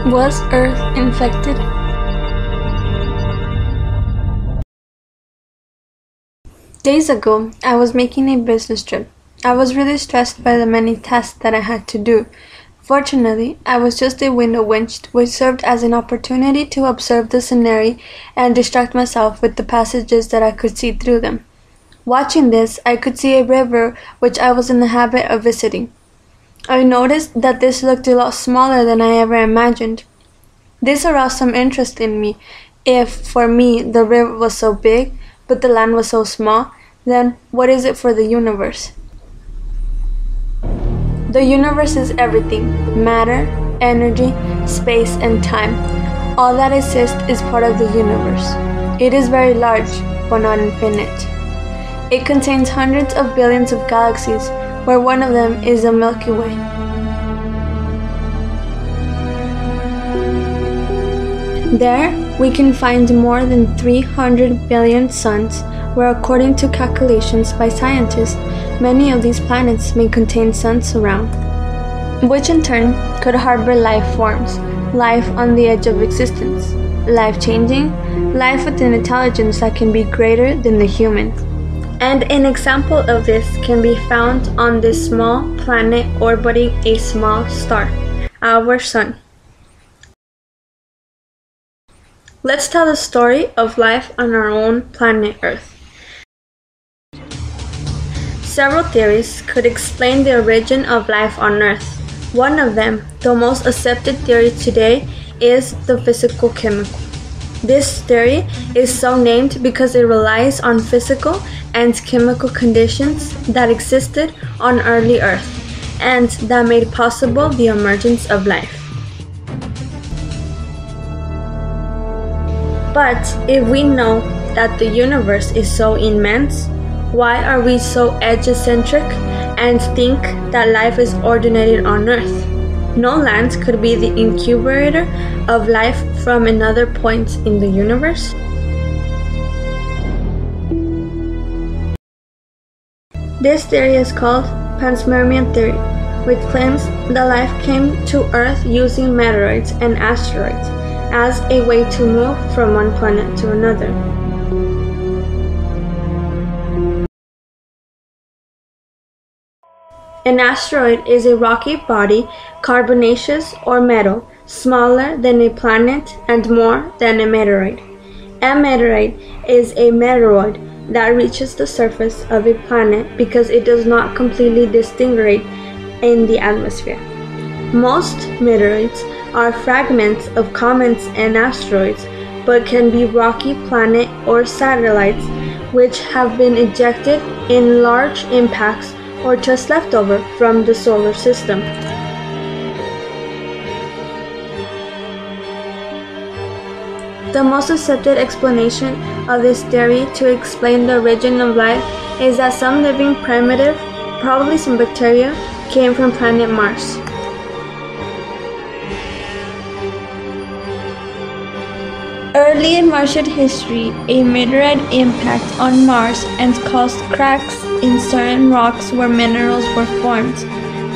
Was Earth infected? Days ago, I was making a business trip. I was really stressed by the many tasks that I had to do. Fortunately, I was just a window winched, which served as an opportunity to observe the scenery and distract myself with the passages that I could see through them. Watching this, I could see a river which I was in the habit of visiting. I noticed that this looked a lot smaller than I ever imagined. This aroused some interest in me. If, for me, the river was so big, but the land was so small, then what is it for the universe? The universe is everything: matter, energy, space, and time. All that exists is part of the universe. It is very large, but not infinite. It contains hundreds of billions of galaxies, where one of them is the Milky Way. There, we can find more than 300 billion suns, where according to calculations by scientists, many of these planets may contain suns around, which in turn could harbor life forms, life on the edge of existence, life-changing, life with an intelligence that can be greater than the human. And an example of this can be found on this small planet orbiting a small star, our Sun. Let's tell the story of life on our own planet Earth. Several theories could explain the origin of life on Earth. One of them, the most accepted theory today, is the physical-chemical. This theory is so named because it relies on physical and chemical conditions that existed on early Earth, and that made possible the emergence of life. But if we know that the universe is so immense, why are we so edge-centric and think that life is originated on Earth? No land could be the incubator of life from another point in the universe? This theory is called panspermian theory, which claims that life came to Earth using meteoroids and asteroids as a way to move from one planet to another. An asteroid is a rocky body, carbonaceous or metal, smaller than a planet and more than a meteoroid. A meteoroid is a meteoroid that reaches the surface of a planet because it does not completely disintegrate in the atmosphere. Most meteoroids are fragments of comets and asteroids, but can be rocky planet or satellites which have been ejected in large impacts or just left over from the solar system. The most accepted explanation of this theory to explain the origin of life is that some living primitive, probably some bacteria, came from planet Mars. Early in Martian history, a meteorite impacted on Mars and caused cracks in certain rocks where minerals were formed.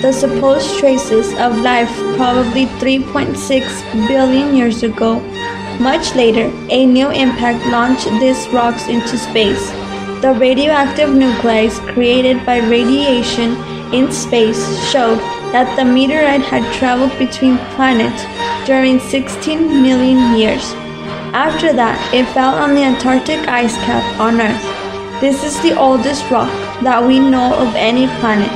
The supposed traces of life probably 3.6 billion years ago. Much later, a new impact launched these rocks into space. The radioactive nuclei created by radiation in space showed that the meteorite had traveled between planets during 16 million years. After that, it fell on the Antarctic ice cap on Earth. This is the oldest rock that we know of any planet,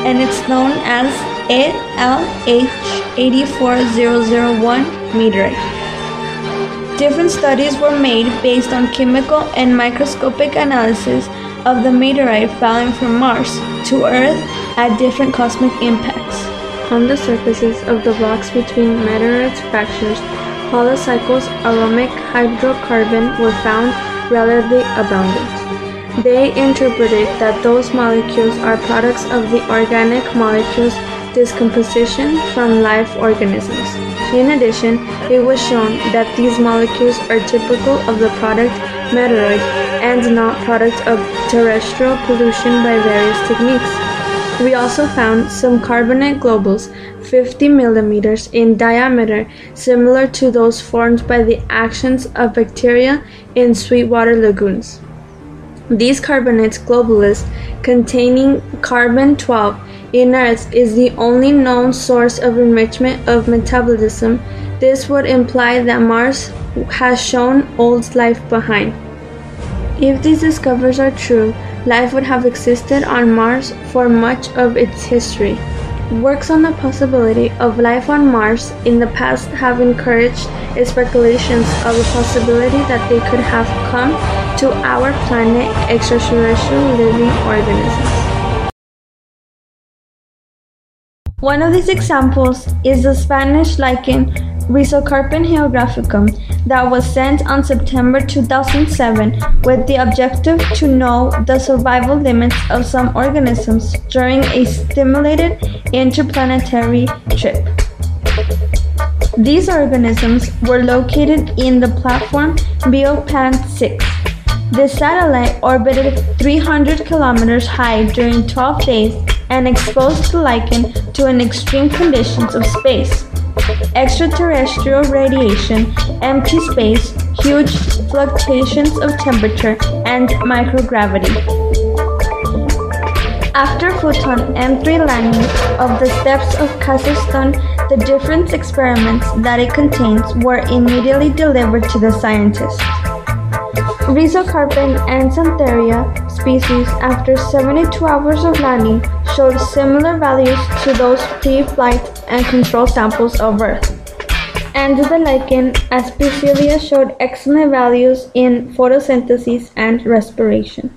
and it's known as a LH84001 meteorite. Different studies were made based on chemical and microscopic analysis of the meteorite falling from Mars to Earth at different cosmic impacts. On the surfaces of the rocks between meteorite fractures, polycycles aromatic hydrocarbon were found relatively abundant. They interpreted that those molecules are products of the organic molecules decomposition from live organisms. In addition, it was shown that these molecules are typical of the product meteoroid and not product of terrestrial pollution by various techniques. We also found some carbonate globules 50 millimeters in diameter, similar to those formed by the actions of bacteria in sweetwater lagoons. These carbonate globules, containing carbon-12 in Earth, is the only known source of enrichment of metabolism. This would imply that Mars has shown old life behind. If these discoveries are true, life would have existed on Mars for much of its history. Works on the possibility of life on Mars in the past have encouraged speculations of the possibility that they could have come to our planet extraterrestrial living organisms. One of these examples is the Spanish lichen Rhizocarpum geographicum that was sent on September 2007 with the objective to know the survival limits of some organisms during a stimulated interplanetary trip. These organisms were located in the platform Biopan 6. The satellite orbited 300 kilometers high during 12 days and exposed the lichen to an extreme conditions of space. Extraterrestrial radiation, empty space, huge fluctuations of temperature, and microgravity. After Photon M3 landing of the steppes of Kazakhstan, the different experiments that it contains were immediately delivered to the scientists. Rhizocarpum and Xantheria species, after 72 hours of landing, showed similar values to those pre-flight and control samples of Earth. And the lichen Aspergillia showed excellent values in photosynthesis and respiration.